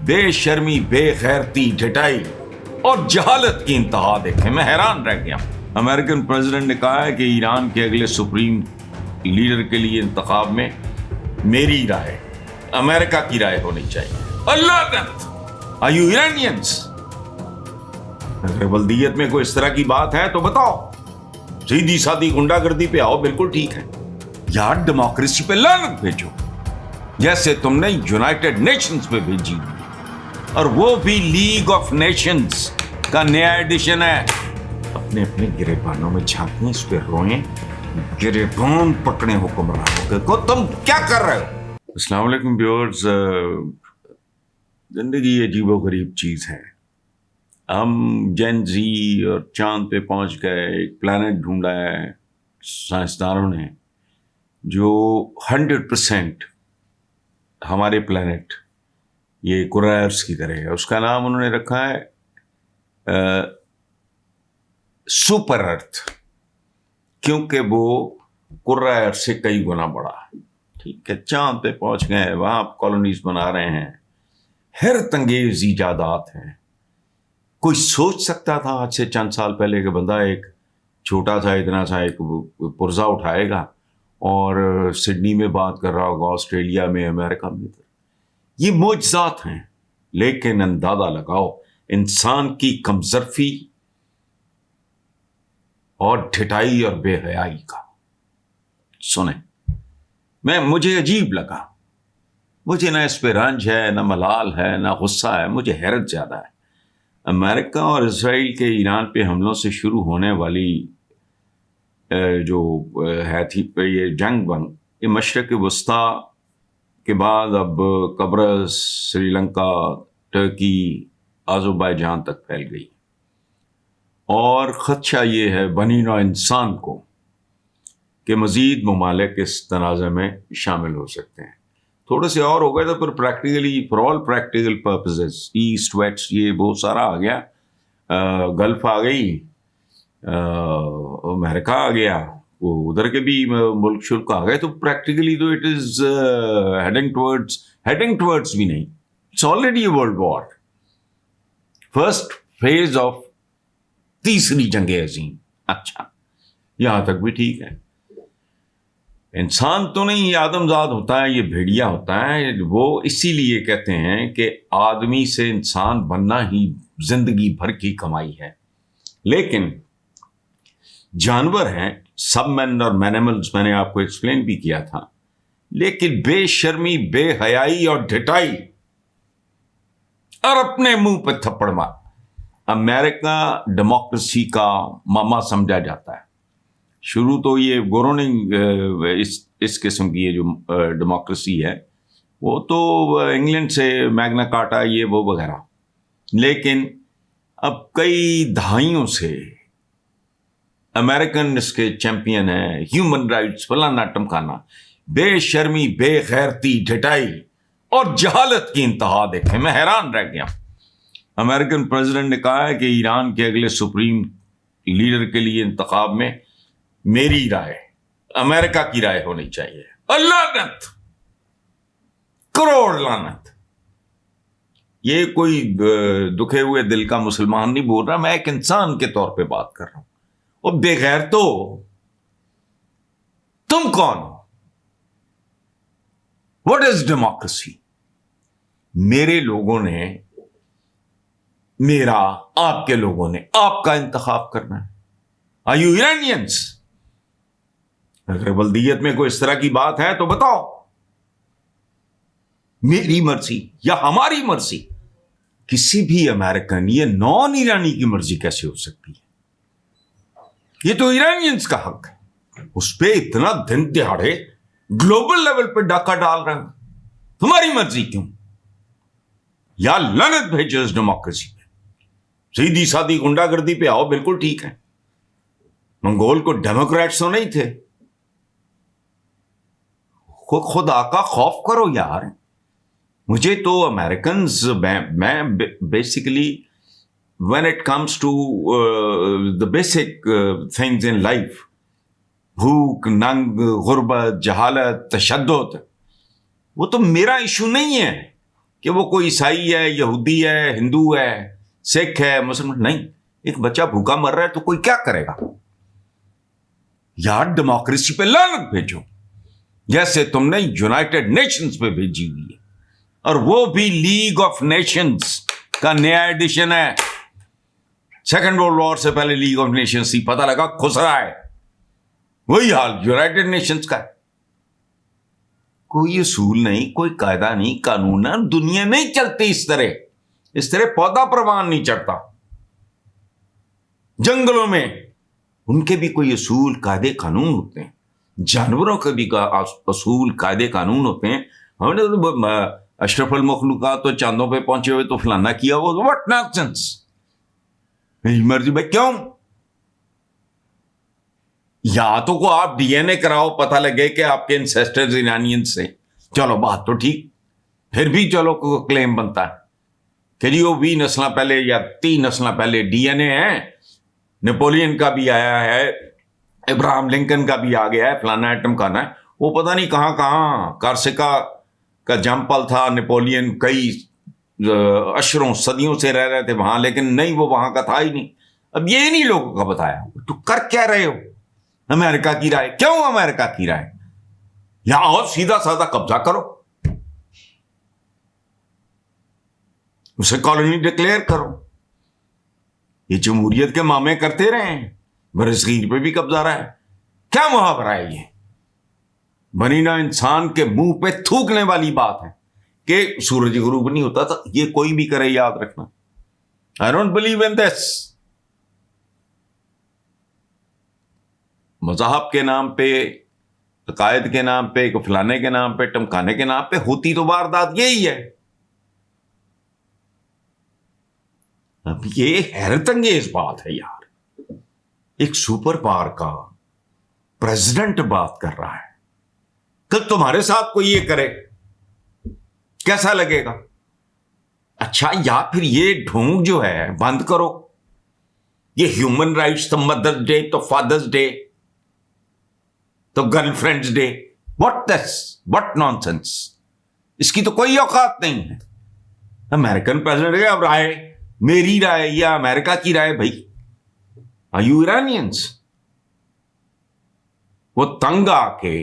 بے شرمی، بے غیرتی، ڈھٹائی اور جہالت کی انتہا دیکھیں، میں حیران رہ گیا. امریکن پریزیڈنٹ نے کہا ہے کہ ایران کے اگلے سپریم لیڈر کے لیے انتخاب میں میری رائے، امریکہ کی رائے ہونی چاہیے. اللہ آر یو ایرانینس؟ اگر بلدیت میں کوئی اس طرح کی بات ہے تو بتاؤ، سیدھی سادی گنڈا گردی پہ آؤ، بالکل ٹھیک ہے. یار ڈیموکریسی پہ لعنت بھیجو جیسے تم نے یونائٹڈ نیشنز پہ بھیجی، اور وہ بھی لیگ آف نیشنز کا نیا ایڈیشن ہے. اپنے اپنے گریبانوں میں جھانکیں، اس پہ روئیں، گریبان پکڑے حکمرانوں کو. تم کیا کر رہے ہو؟ السلام علیکم ویورز. زندگی عجیب و غریب چیز ہے. ہم جین زی اور چاند پہ پہنچ گئے، ایک پلانٹ ڈھونڈا ہے سائنسدانوں نے جو 100% ہمارے پلانٹ یہ کرۂ ارض کی طرح ہے. اس کا نام انہوں نے رکھا ہے سپر ارتھ، کیونکہ وہ کرۂ ارض سے کئی گنا بڑا ہے. ٹھیک ہے، چاند پہ پہنچ گئے، وہاں کالونیز بنا رہے ہیں، حیرت انگیز ایجادات ہیں. کوئی سوچ سکتا تھا آج سے چند سال پہلے کہ بندہ ایک چھوٹا سا اتنا سا ایک پرزہ اٹھائے گا اور سڈنی میں بات کر رہا ہوگا، آسٹریلیا میں، امریکہ میں؟ یہ معجزات ہیں. لیکن اندازہ لگاؤ انسان کی کمظرفی اور ڈھٹائی اور بے حیائی کا. سنیں، مجھے عجیب لگا. مجھے نہ اس پہ رنج ہے، نہ ملال ہے، نہ غصہ ہے، مجھے حیرت زیادہ ہے. امریکہ اور اسرائیل کے ایران پہ حملوں سے شروع ہونے والی جو ہے تھی یہ جنگ یہ مشرق وسطیٰ کے بعد اب قبرص، سری لنکا، ترکی، آذربائیجان تک پھیل گئی. اور خدشہ یہ ہے بنی نوع انسان کو کہ مزید ممالک اس تنازع میں شامل ہو سکتے ہیں. تھوڑے سے اور ہو گئے تو پھر practically for all practical purposes east west یہ بہت سارا آ گیا، گلف آ گئی، امریکہ آ گیا، وہ ادھر کے بھی ملک شلک آ گئے. تو پریکٹیکلی تو اٹ از ہیڈنگ ٹورڈز بھی نہیں، it's already a world war, first phase of تیسری جنگ عظیم. اچھا، یہاں تک بھی ٹھیک ہے. انسان تو نہیں، یہ آدم زاد ہوتا ہے، یہ بھیڑیا ہوتا ہے. وہ اسی لیے کہتے ہیں کہ آدمی سے انسان بننا ہی زندگی بھر کی کمائی ہے. لیکن جانور ہیں، سب مین اور مینیملز، میں نے آپ کو ایکسپلین بھی کیا تھا. لیکن بے شرمی، بے حیائی اور ڈھٹائی اور اپنے منہ پہ تھپڑ مار. امریکہ ڈیموکریسی کا ماما سمجھا جاتا ہے. شروع تو یہ گوروں نے اس قسم کی یہ جو ڈیموکریسی ہے وہ تو انگلینڈ سے میگنا کارٹا یہ وہ وغیرہ. لیکن اب کئی دہائیوں سے امریکن اس کے چیمپئن ہیں، ہیومن رائٹس فلانا ٹمکانا. بے شرمی، بے غیرتی، ڈھٹائی اور جہالت کی انتہا دیکھیں، میں حیران رہ گیا. امریکن پریزیڈنٹ نے کہا ہے کہ ایران کے اگلے سپریم لیڈر کے لیے انتخاب میں میری رائے، امریکہ کی رائے ہونی چاہیے. لعنت، کروڑ لعنت. یہ کوئی دکھے ہوئے دل کا مسلمان نہیں بول رہا، میں ایک انسان کے طور پہ بات کر رہا ہوں. اور بے غیر تو تم کون ہو؟ What is democracy? میرے لوگوں نے، میرا، آپ کے لوگوں نے آپ کا انتخاب کرنا ہے. Are you Iranians? اگر بلدیت میں کوئی اس طرح کی بات ہے تو بتاؤ. میری مرضی یا ہماری مرضی؟ کسی بھی امریکن، یہ نان ایرانی کی مرضی کیسے ہو سکتی ہے؟ یہ تو ایرانینس کا حق ہے. اس پہ اتنا دن دہاڑے گلوبل لیول پہ ڈاکہ ڈال رہے ہیں. تمہاری مرضی کیوں؟ یا لعنت بھیجو اس ڈیموکریسی پہ. سیدھی سادی گنڈا گردی پہ آؤ، بالکل ٹھیک ہے. منگول کو ڈیموکریٹس تو نہیں تھے. خدا کا خوف کرو یار. مجھے تو امریکنز، میں basically when it comes to the basic things in life, بھوک، ننگ، غربت، جہالت، تشدد، وہ تو میرا ایشو نہیں ہے. کہ وہ کوئی عیسائی ہے, یہودی ہے, ہندو ہے, سکھ ہے, مسلمان نہیں. ایک بچہ بھوکا مر رہا ہے تو کوئی کیا کرے گا یار؟ ڈیموکریسی پہ لعنت بھیجو جیسے تم نے یونائٹڈ نیشنز پہ بھیجی ہوئی ہے, اور وہ بھی لیگ آف نیشنز کا نیا ایڈیشن ہے. سیکنڈ ورلڈ وار سے پہلے لیگ آف نیشنز تھی, پتہ لگا خسرا ہے. وہی حال یونائٹڈ نیشنز کا ہے. کوئی اصول نہیں, کوئی قاعدہ نہیں, قانون نہیں. دنیا نہیں چلتی اس طرح پودا پروان نہیں چڑھتا. جنگلوں میں ان کے بھی کوئی اصول قاعدے قانون ہوتے ہیں, جانوروں کے بھی اصول قاعدے قانون ہوتے ہیں. ہم نے اشرف المخلوقات تو چاندوں پہ پہنچے ہوئے تو فلانا کیا ہوا, واٹ نانسنس. میری مرضی بھائی کیوں؟ یا تو کو آپ ڈی این اے کراؤ, پتہ لگے کہ آپ کے انسیسٹرز ایرانین سے, چلو بات تو ٹھیک, پھر بھی چلو کو کلیم بنتا ہے کہ جی وہ 20 نسلیں پہلے یا 3 نسلیں پہلے ڈی این اے ہے. نیپولین کا بھی آیا ہے, ابراہم لنکن کا بھی آ گیا ہے, فلانا ایٹم کا نا. وہ پتہ نہیں کہاں کہاں کارسکا کا جمپل تھا. نیپولین کئی اشروں صدیوں سے رہ رہے تھے وہاں, لیکن نہیں وہ وہاں کا تھا ہی نہیں. اب یہ نہیں لوگوں کا بتایا. تو کر کیا رہے ہو؟ امریکہ کی رائے. کیوں امریکہ کی رائے؟ یہاں اور سیدھا سادہ قبضہ کرو, اسے کالونی ڈکلیئر کرو. یہ جمہوریت کے مامے کرتے رہے ہیں, برصغیر پہ بھی قبضہ رہا ہے. کیا محاورہ ہے یہ؟ بنی نہ انسان کے منہ پہ تھوکنے والی بات ہے کہ سورج غروب نہیں ہوتا تھا. یہ کوئی بھی کرے, یاد رکھنا. I don't believe in this. مذہب کے نام پہ, عقائد کے نام پہ, فلانے کے نام پہ, ٹمکانے کے نام پہ ہوتی تو واردات یہی ہے. اب یہ حیرت انگیز بات ہے یار, ایک سپر پاور کا پریزیڈنٹ بات کر رہا ہے. کل تمہارے ساتھ کوئی یہ کرے کیسا لگے گا؟ اچھا, یا پھر یہ ڈھونگ جو ہے بند کرو. یہ ہیومن رائٹس, تو مدرس ڈے, تو فادرس ڈے, تو girlfriends day, what nonsense. اس کی تو کوئی اوقات نہیں ہے. امریکن پریزیڈنٹ ہے, اب رائے میری رائے یا امریکہ کی رائے؟ بھائی آر یو ایرانینس؟ وہ تنگ آ کے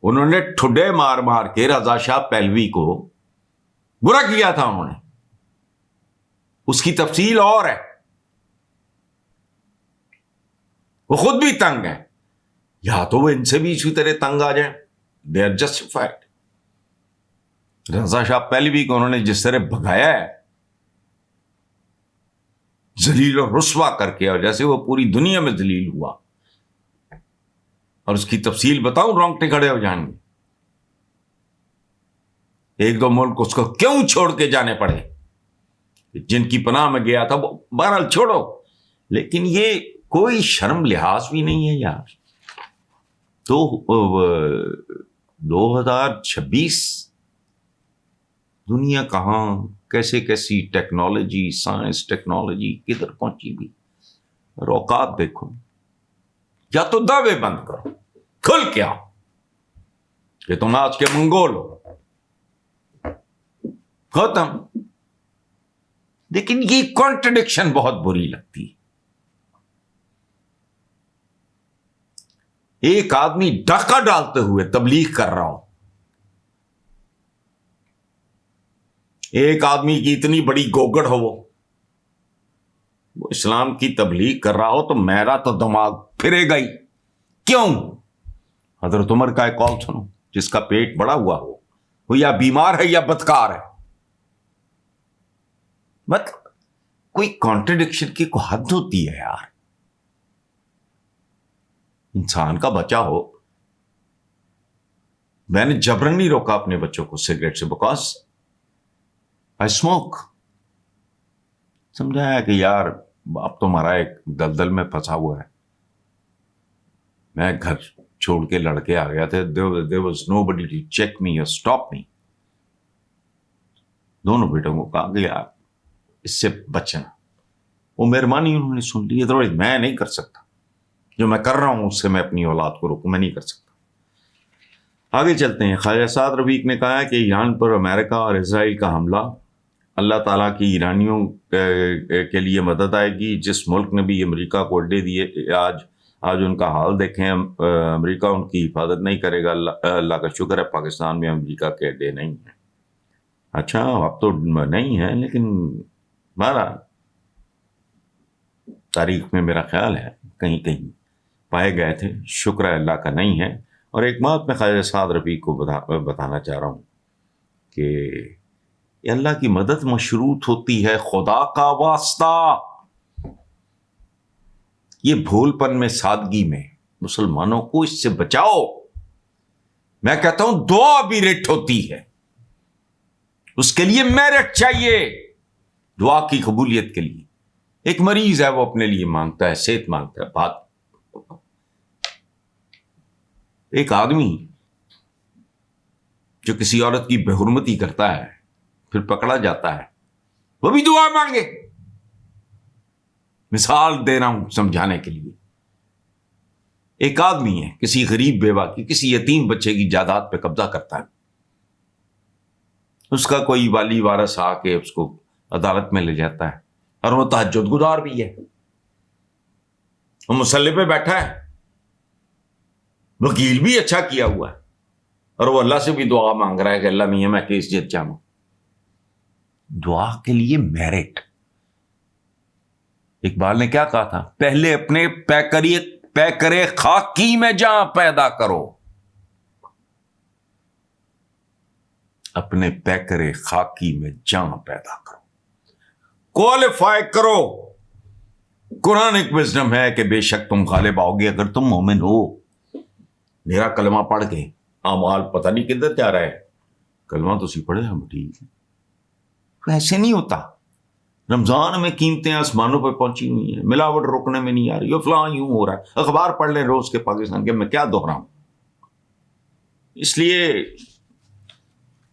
انہوں نے ٹھڈے مار مار کے رضا شاہ پہلوی کو برا کیا تھا. انہوں نے, اس کی تفصیل اور ہے. وہ خود بھی تنگ ہے, یا تو وہ ان سے بھی اسی طرح تنگ آ جائیں. They are justified. Reza Shah Pahlavi کو انہوں نے جس طرح بھگایا ہے, ذلیل و رسوا کر کے, اور جیسے وہ پوری دنیا میں ذلیل ہوا, اور اس کی تفصیل بتاؤں, رونگٹے کھڑے ہو جائیں گے. 1-2 ملک اس کو کیوں چھوڑ کے جانے پڑے, جن کی پناہ میں گیا تھا, وہ بہرحال چھوڑو, لیکن یہ کوئی شرم لحاظ بھی نہیں ہے یار. تو 2026 دنیا کہاں, کیسے کیسی ٹیکنالوجی, سائنس ٹیکنالوجی کدھر پہنچی بھی. اوقات دیکھو. یا تو دعوے بند کرو کھل کے آؤ کہ تم آج کے منگول ہو, ختم. لیکن یہ کانٹرڈکشن بہت بری لگتی ہے. ایک آدمی ڈاکہ ڈالتے ہوئے تبلیغ کر رہا ہو, ایک آدمی کی اتنی بڑی گوگڑ ہو, وہ اسلام کی تبلیغ کر رہا ہو, تو میرا تو دماغ پھرے گا ہی. کیوں؟ حضرت عمر کا ایک قول سنو, جس کا پیٹ بڑا ہوا ہو وہ یا بیمار ہے یا بدکار ہے. مطلب کوئی کانٹرڈکشن کی کوئی حد ہوتی ہے یار. انسان کا بچہ ہو, میں نے جبرن نہیں روکا اپنے بچوں کو سگریٹ سے, بیکاز آئی اسموک. سمجھایا کہ یار اب تمہارا ایک دلدل میں پھنسا ہوا ہے. میں گھر چھوڑ کے لڑکے آ گیا تھے, there was nobody to check me or stop me. دونوں بیٹوں کو کہا کہ یار اس سے بچنا. وہ مہربانی انہوں نے سن لی. ادروائز میں نہیں کر سکتا, جو میں کر رہا ہوں اس سے میں اپنی اولاد کو روکوں, میں نہیں کر سکتا. آگے چلتے ہیں. خواجہ سعد رفیق نے کہا ہے کہ ایران پر امریکہ اور اسرائیل کا حملہ اللہ تعالیٰ کی ایرانیوں کے لیے مدد آئے گی. جس ملک نے بھی امریکہ کو اڈے دیے آج ان کا حال دیکھیں. امریکہ ان کی حفاظت نہیں کرے گا. اللہ کا شکر ہے پاکستان میں امریکہ کے اڈے نہیں ہیں. اچھا اب تو نہیں ہیں لیکن بہرحال تاریخ میں میرا خیال ہے کہیں کہیں پائے گئے تھے. شکر ہے اللہ کا نہیں ہے. اور ایک بات میں خواجہ سعد رفیق کو بتانا چاہ رہا ہوں کہ یہ اللہ کی مدد مشروط ہوتی ہے خدا کا واسطہ. یہ بھول پن میں سادگی میں مسلمانوں کو اس سے بچاؤ. میں کہتا ہوں دعا بھی ریٹ ہوتی ہے, اس کے لیے میرٹ چاہیے دعا کی قبولیت کے لیے. ایک مریض ہے وہ اپنے لیے مانگتا ہے, صحت مانگتا ہے. بات ایک آدمی جو کسی عورت کی بے حرمتی کرتا ہے پھر پکڑا جاتا ہے, وہ بھی دعا مانگے. مثال دے رہا ہوں سمجھانے کے لیے. ایک آدمی ہے کسی غریب بیوہ کی, کسی یتیم بچے کی جائیداد پہ قبضہ کرتا ہے. اس کا کوئی والی وارث آ کے اس کو عدالت میں لے جاتا ہے, اور وہ تہجد گزار بھی ہے, وہ مصلی پہ بیٹھا ہے, وکیل بھی اچھا کیا ہوا ہے, اور وہ اللہ سے بھی دعا مانگ رہا ہے کہ اللہ میاں میں کیس جیت جاؤں. دعا کے لیے میرٹ. اقبال نے کیا کہا تھا, پہلے اپنے پیکرے خاکی میں جان پیدا کرو. اپنے پیکرے خاکی میں جان پیدا کرو, کوالیفائی کرو. قرآن ایک وزڈم ہے کہ بے شک تم غالب آؤ گے اگر تم مومن ہو. میرا کلمہ پڑھ کے اعمال پتہ نہیں کدھر جا رہا ہے. کلمہ تو سی پڑھے ہم ٹھیک ہے, ایسے نہیں ہوتا. رمضان میں قیمتیں آسمانوں پہ پہنچی ہوئی ہیں, ملاوٹ روکنے میں نہیں آ رہی, فلاں یوں ہو رہا ہے. اخبار پڑھ لیں روز کے پاکستان کے, میں کیا دہراؤں. اس لیے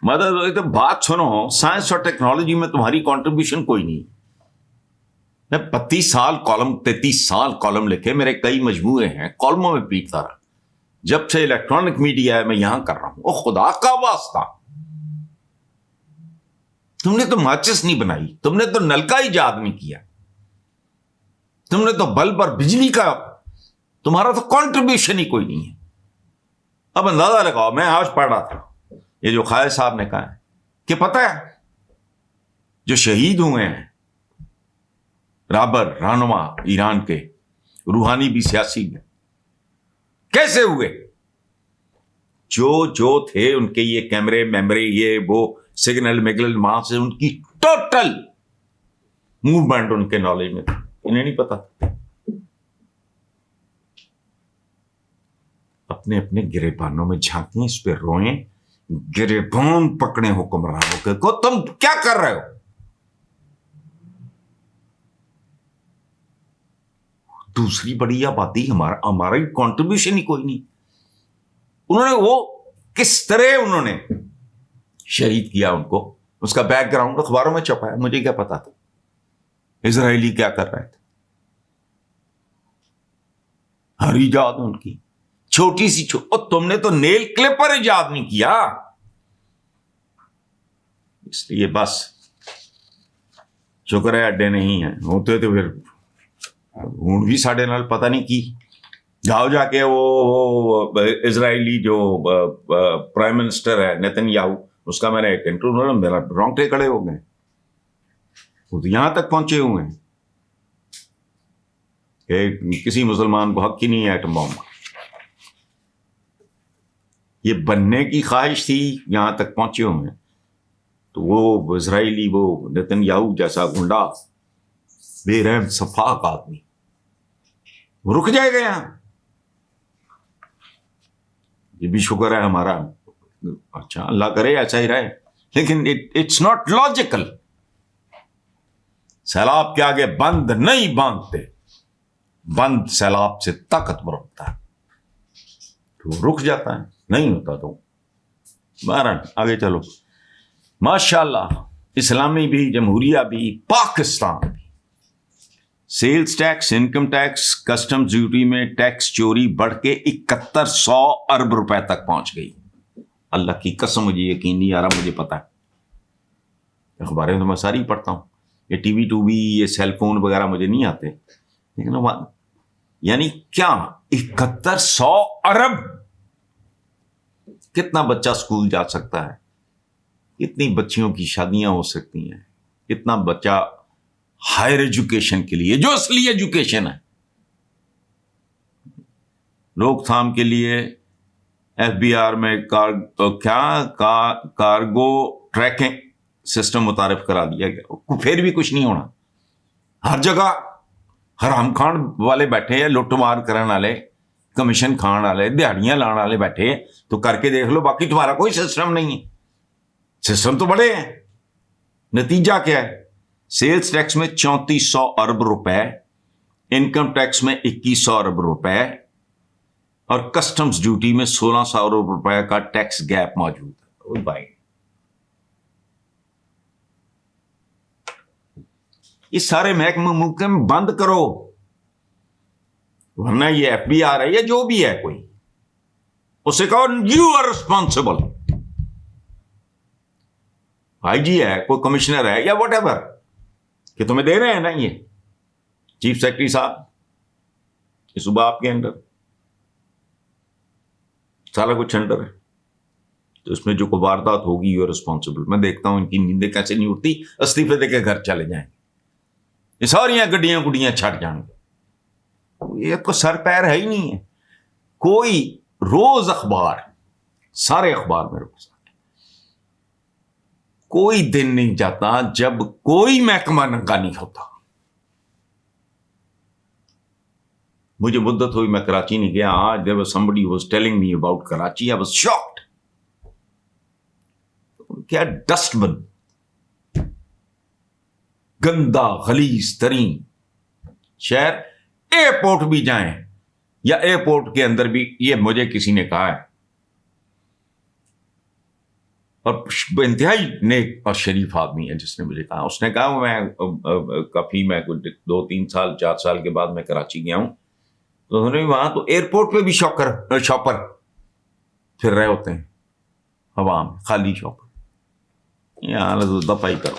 مدد بات سنو, سائنس اور ٹیکنالوجی میں تمہاری کنٹریبیوشن کوئی نہیں. میں 32 سال کالم 33 سال کالم لکھے, میرے کئی مجموعے ہیں, کالموں میں پیٹتا رہا. جب سے الیکٹرانک میڈیا ہے میں یہاں کر رہا ہوں. او خدا کا واسطہ, تم نے تو ماچس نہیں بنائی, تم نے تو نل کا ایجاد نہیں کیا, تم نے تو بلب اور بجلی کا, تمہارا تو کنٹریبیوشن ہی کوئی نہیں ہے. اب اندازہ لگاؤ, میں آج پڑھ رہا تھا یہ جو خالد صاحب نے کہا ہے کہ پتہ ہے جو شہید ہوئے ہیں رابر رہنما ایران کے, روحانی بھی سیاسی بھی, کیسے ہوئے؟ جو تھے ان کے یہ کیمرے میموری یہ وہ سگنل مگنل وہاں سے ان کی ٹوٹل موومنٹ ان کے نالج میں تھی, انہیں نہیں پتا. اپنے اپنے گریبانوں میں جھانکیں, اس پہ روئیں, گریبان پکڑے حکمرانوں کے کو. تم کیا کر رہے ہو؟ دوسری بڑی آبادی ہمارا کنٹریبیوشن ہی کوئی نہیں. انہوں نے وہ کس طرح انہوں نے شہید کیا ان کو, اس کا بیک گراؤنڈ اخباروں میں چھپا ہے. مجھے کیا پتا تھا اسرائیلی کیا کر رہے تھے. ہر ایجاد ان کی چھوٹی سی اور تم نے تو نیل کلپر ایجاد نہیں کیا. اس لیے بس شکر ہے اڈے نہیں ہیں, ہوتے تو پھر ہوں بھی ساڑھے نال پتہ نہیں کی. جاؤ جا کے وہ اسرائیلی جو پرائم منسٹر ہے نیتن یاہو, اس کا میں نے ایک انٹرویو, میرا رونگٹے کھڑے ہو گئے. وہ تو یہاں تک پہنچے ہوئے ہیں کہ کسی مسلمان کو حق ہی نہیں ہے ایٹم بم. یہ بننے کی خواہش تھی, یہاں تک پہنچے ہوئے ہیں. تو وہ اسرائیلی وہ نیتن یاہو جیسا گنڈا بے رحم صفاق آدمی وہ رک جائے گا یہاں. یہ بھی شکر ہے ہمارا, اچھا اللہ کرے ایسا ہی رہے, لیکن اٹس ناٹ لاجیکل. سیلاب کے آگے بند نہیں باندھتے, بند سیلاب سے طاقتور ہوتا ہے, تو رک جاتا ہے, نہیں ہوتا تو بہرحال آگے چلو. ماشاءاللہ اسلامی بھی, جمہوریہ بھی, پاکستان بھی. Sales tax, income tax, custom duty میں ٹیکس چوری بڑھ کے 7100 ارب روپے تک پہنچ گئی. اللہ کی قسم مجھے یقین نہیں آ رہا, مجھے پتا ہے, اخباریں تو میں ساری پڑھتا ہوں, یہ ٹی وی ٹووی یہ سیل فون وغیرہ مجھے نہیں آتے, لیکن یعنی کیا 7100 ارب, کتنا بچہ اسکول جا سکتا ہے, کتنی بچیوں کی شادیاں ہو سکتی ہیں, کتنا بچہ ہائر ایجوکیشن کے لیے, جو اصلی ایجوکیشن ہے, روک تھام کے لیے ایف بی آر میں کارگو ٹریکنگ سسٹم متعارف کرا دیا گیا, پھر بھی کچھ نہیں ہونا. ہر جگہ حرام کھان والے بیٹھے ہیں, لٹ مار کرنے والے, کمیشن کھان والے, دیہڑیاں لان والے بیٹھے ہیں, تو کر کے دیکھ لو, باقی تمہارا کوئی سسٹم نہیں ہے. سسٹم تو بڑے ہیں. نتیجہ کیا ہے؟ سیلز ٹیکس میں 3400 ارب روپے, انکم ٹیکس میں 2100 ارب روپے, اور کسٹمز ڈیوٹی میں 1600 ارب روپے کا ٹیکس گیپ موجود ہے. بھائی یہ سارے محکمے بند کرو, ورنہ یہ ایف بی آر ہے یا جو بھی ہے کوئی, اسے کہو یو آر ریسپانسبل. آئی جی ہے, کوئی کمشنر ہے یا واٹ ایور, کہ تمہیں دے رہے ہیں نا یہ چیف سیکرٹری صاحب, یہ صبح آپ کے انڈر سارا کچھ انڈر ہے, تو اس میں جو کوئی واردات ہوگی یو آر ریسپانسبل. میں دیکھتا ہوں ان کی نیندیں کیسے نہیں اٹھتی, استعفے دے کے گھر چلے جائیں, یہ ساری گڈیاں گڈیاں چھٹ جائیں گے. یہ کو سر پیر ہے ہی نہیں ہے. کوئی روز اخبار, سارے اخبار میرے پاس, کوئی دن نہیں جاتا جب کوئی محکمہ ننگا نہیں ہوتا. مجھے مدت ہوئی میں کراچی نہیں گیا. آج there was somebody who was telling me about Karachi. I was shocked. کیا ڈسٹ بن, گندا غلیظ ترین شہر. ایئرپورٹ بھی جائیں یا ایئرپورٹ کے اندر بھی, یہ مجھے کسی نے کہا ہے, اور انتہائی نیک اور شریف آدمی ہے جس نے مجھے کہا. اس نے کہا میں کافی, میں 2-3 سال 4 سال کے بعد میں کراچی گیا ہوں, تو انہوں نے وہاں تو ایئرپورٹ پہ بھی شاپر پھر رہے ہوتے ہیں ہوا میں, خالی شاپر. یہاں دفاعی کرو.